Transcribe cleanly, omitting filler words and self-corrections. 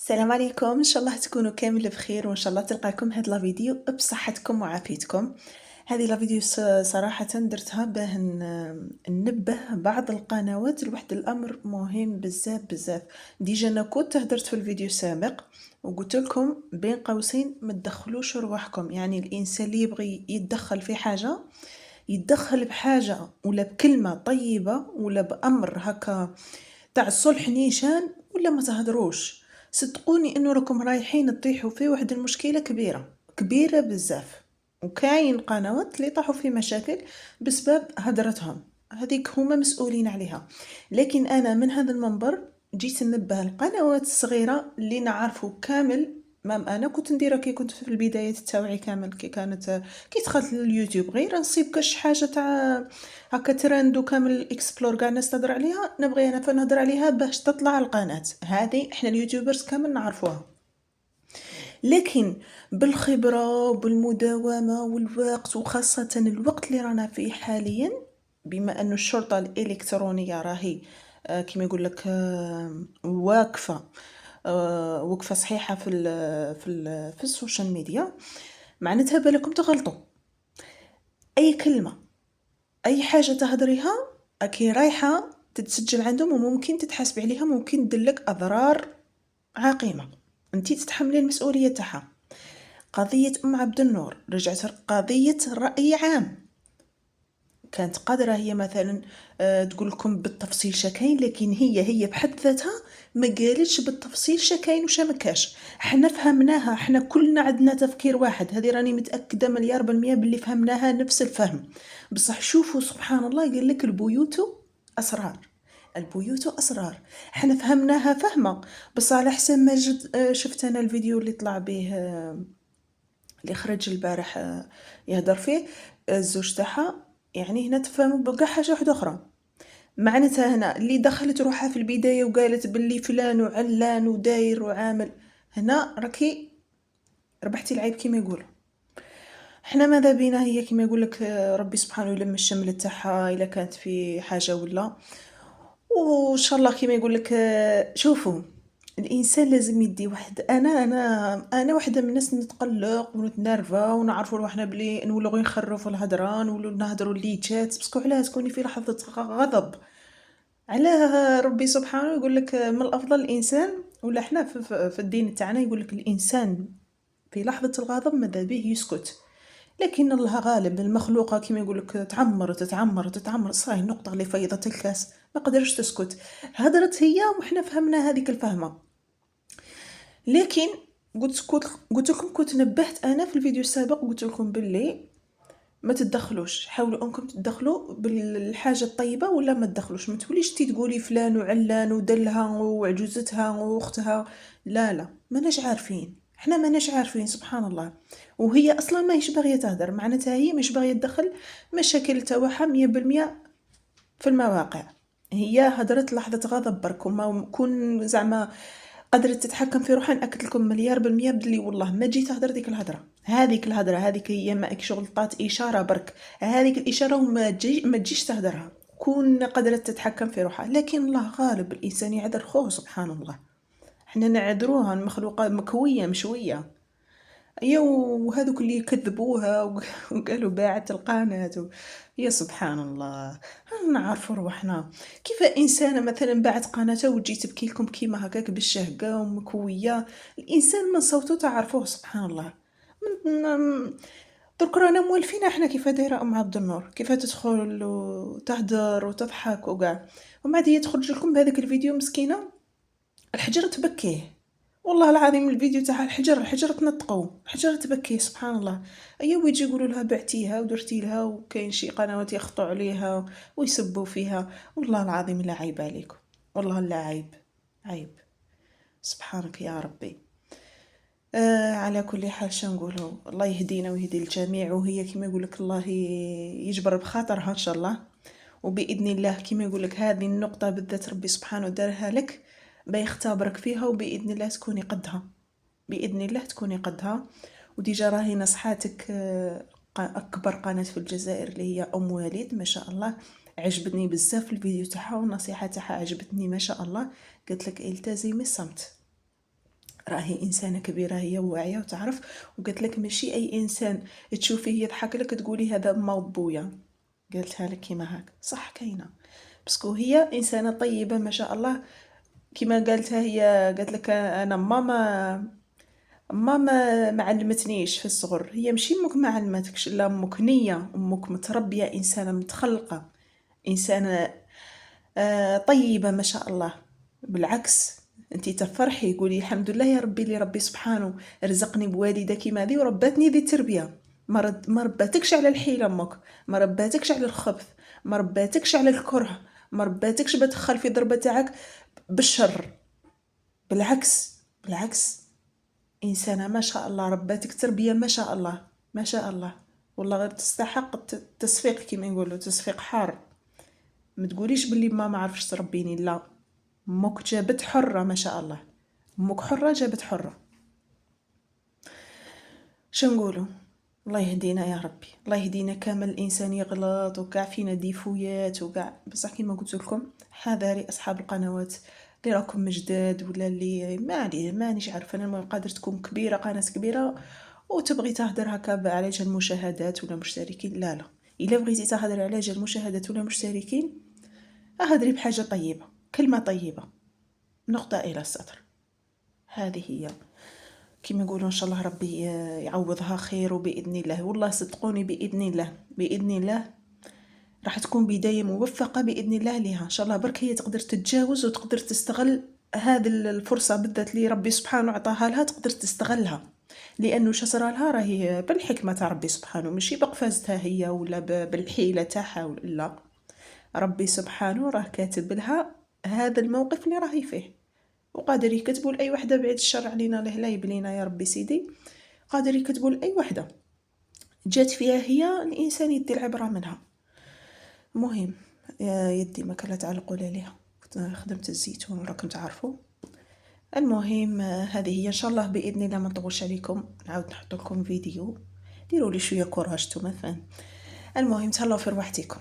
السلام عليكم، ان شاء الله تكونوا كامل بخير وان شاء الله تلقاكم هاد لا فيديو بصحتكم وعافيتكم. هذه لا فيديو صراحة درتها باه ننبه بعض القنوات لواحد الامر مهم بزاف بزاف. ديجا انا كنت هدرت في الفيديو السابق وقلت لكم بين قوسين ما تدخلوش رواحكم، يعني الانسان اللي يبغي يتدخل في حاجة يتدخل بحاجة ولا بكلمة طيبة ولا بأمر هكا تاع الصلح نيشان، ولا ما تهدروش. صدقوني انه راكم رايحين تطيحوا في واحد المشكلة كبيرة كبيرة بزاف، وكاين قنوات اللي طاحوا في مشاكل بسبب هدرتهم، هذيك هما مسؤولين عليها. لكن انا من هذا المنبر جيت ننبه القنوات الصغيرة اللي نعرفوا كامل. مام انا كنت نديرها كي كنت في البدايات تاوعي كامل، كي كانت كي دخلت لليوتيوب غير نصيب كاش حاجه تاع هكا ترند وكامل اكسبلور كاع الناس تهضر عليها، نبغي انا فنهضر عليها باش تطلع القناه هذه. احنا اليوتيوبرز كامل نعرفوها، لكن بالخبره وبالمداومه والوقت، وخاصه الوقت اللي رانا فيه حاليا، بما أن الشرطه الالكترونيه راهي كما يقول لك واقفه، وقفه صحيحه في السوشيال ميديا. معناتها بالكم تغلطوا اي كلمه اي حاجه تهدريها اكي رايحه تتسجل عندهم، وممكن تتحاسب عليها، ممكن تدلك اضرار عقيمه، انتي تتحملي المسؤوليه تاعها. قضيه عبد النور رجعت قضيه راي عام، كانت قادرة هي مثلا تقول لكم بالتفصيل شكاين، لكن هي بحد ذاتها ما قالتش بالتفصيل شكاين وش مكاش. احنا فهمناها، احنا كلنا عندنا تفكير واحد، هذه راني متأكدة مليار بالمية باللي فهمناها نفس الفهم. بصح شوفوا سبحان الله، قال لك البيوت أسرار، البيوت أسرار. احنا فهمناها فهمة، بس على حسن ما شفت أنا الفيديو اللي طلع به اللي خرج البارح يهدر فيه الزوج تاعها، يعني هنا تفهموا بقى حاجه واحده اخرى. معناتها هنا اللي دخلت روحها في البدايه وقالت باللي فلان وعلان وداير وعامل، هنا راكي ربحتي العيب كما يقولوا. احنا ماذا بينا هي كما يقول لك ربي سبحانه يلم الشمل تاعها الا كانت في حاجه ولا. وان شاء الله كما يقول لك شوفوا، الانسان لازم يدي واحد. انا واحده من الناس نتقلق ونتنرفى ونعرفوا روحنا بلي نولو غير نخروا في الهضره، نولو نهضروا اللي جات باسكو علاه تكوني في لحظه غضب. علاه ربي سبحانه يقول لك من الافضل الانسان، ولا احنا في الدين تاعنا يقول لك الانسان في لحظه الغضب ماذا به يسكت، لكن الله غالب. المخلوقة كما يقولك تعمر تتعمر تتعمر، صاي النقطة اللي فيضت الكاس ما قدرش تسكت. هدرت هي وحنا فهمنا هذيك الفهمة. لكن قلت لكم كنت نبهت انا في الفيديو السابق، قلت لكم باللي ما تتدخلوش، حاولوا انكم تدخلوا بالحاجه الطيبه ولا ما تدخلوش. ما توليش تقولي فلان وعلان ودلها وعجوزتها واختها، لا لا ماناش عارفين، احنا ماناش عارفين سبحان الله. وهي اصلا ما هيش باغيه تهدر، معناتها هي مش باغيه تدخل مشاكل تاعها 100% في المواقع. هي هدرت لحظه غضب برك، وما كون زعما قدرت تتحكم في روحها، نأكد لكم مليار بالمية بلي والله ما جيت تهدر ديك الهدرة. هذيك الهدرة هذيك هي ما شغل طات إشارة برك، هذيك الإشارة وما ما تجيش تهدرها، كون قدرت تتحكم في روحها. لكن الله غالب، الإنسان يعذر خوه سبحان الله. احنا نعذروها المخلوقة مكوية مشوية. وهذوك اللي كذبوها وقالوا باعت القناة يا سبحان الله. نعرفوا روحنا كيف إنسانة مثلا باعت قناتها وتجي تبكي لكم كيما هكاك بالشهقة ومكوية. الإنسان من صوته تعرفوه سبحان الله. درك رانا موالفين احنا كيف دايره عبد النور، كيف تدخل وتهدر وتضحك وكاع، ومن بعد هي تخرج لكم بهذاك الفيديو مسكينه الحجر تبكيه. والله العظيم الفيديو تاع الحجر تنطقوا، الحجر تبكي سبحان الله. ايوا ويجي يقولوا لها بعتيها ودرتي لها، وكاين شي قنوات يخطوا عليها ويسبوا فيها. والله العظيم لا عيب عليكم، والله لا عيب، عيب سبحانك يا ربي. على كل حال شنقولوا، الله يهدينا ويهدي الجميع، وهي كما يقول لك الله يجبر بخاطرها ان شاء الله. وباذن الله كما يقول لك هذه النقطه بالذات ربي سبحانه دارها لك بيختبرك فيها، وباذن الله تكوني قدها، باذن الله تكوني قدها. وديجا راهي نصحاتك اكبر قناه في الجزائر اللي هي ام وليد ما شاء الله، عجبتني بزاف الفيديو تاعها والنصيحه تاعها عجبتني ما شاء الله. قالت لك التزمي الصمت، راهي إنسانة كبيرة هي واعية وتعرف، وقالت لك ماشي أي إنسان تشوفيه يضحك لك تقولي هذا ما بويا، قالتها لك كيما هاك، صح كاينة، باسكو هي إنسانة طيبة ما شاء الله. كيما قالتها هي قالت لك أنا ماما ما علمتنيش في الصغر، هي ماشي امك ما علمتكش، لا امك نية، امك متربية انسانة متخلقة، انسانة طيبة ما شاء الله. بالعكس انتي تفرحي قولي الحمد لله يا ربي اللي ربي سبحانه رزقني بوالدة كيما هذه ورباتني ذي التربية. ما رباتكش على الحيلة امك، ما رباتكش على الخبث، ما رباتكش على الكره، ما رباتكش بتدخل في ضربة تاعك بالشر. بالعكس بالعكس، إنسانة ما شاء الله رباتك تربية ما شاء الله ما شاء الله، والله غير تستحق التصفيق كيما يقولوا تصفيق حار. ما تقوليش باللي ما عرفش تربيني، لا، امك جابت حرة ما شاء الله، امك حرة جابت حرة. شو نقولوا؟ الله يهدينا يا ربي، الله يهدينا كامل. الانسان يغلط وكاع فينا ديفويات وكاع، بصح كيما قلت لكم حذاري اصحاب القنوات اللي راكم جداد ولا اللي مانيش عارفه انا. المهم قادر تكون كبيره، قناه كبيره وتبغي تهدر هكا على جال المشاهدات ولا مشتركين، لا لا، الا بغيتي تهدري على جال المشاهدات ولا مشتركين اهدري بحاجه طيبه، كلمه طيبه، نقطه الى السطر. هذه هي كيما يقولوا ان شاء الله ربي يعوضها خير، وباذن الله والله صدقوني باذن الله باذن الله راح تكون بدايه موفقه باذن الله ليها ان شاء الله. برك هي تقدر تتجاوز وتقدر تستغل هذه الفرصه بالذات اللي ربي سبحانه عطاها لها، تقدر تستغلها، لانه شسرها لها راهي بالحكمه تاع ربي سبحانه، ماشي بقفازتها هي ولا بالحيله تاعها، لا، ربي سبحانه راه كاتب لها هذا الموقف اللي راهي فيه، وقادر يكتبوا لاي وحده بعيد الشر علينا له لا يبلينا يا ربي سيدي، قادر يكتبوا لاي وحده جات فيها هي الانسان يدي العبره منها. مهم يا يدي ما كلا تعلقوا عليها، خدمت الزيتون وراكم تعرفوا. المهم هذه هي ان شاء الله باذن الله ما نطولش عليكم، نعاود نحط لكم فيديو، ديروا لي شويه كوراج نتوما فهم. المهم تهلاو في رواحتكم.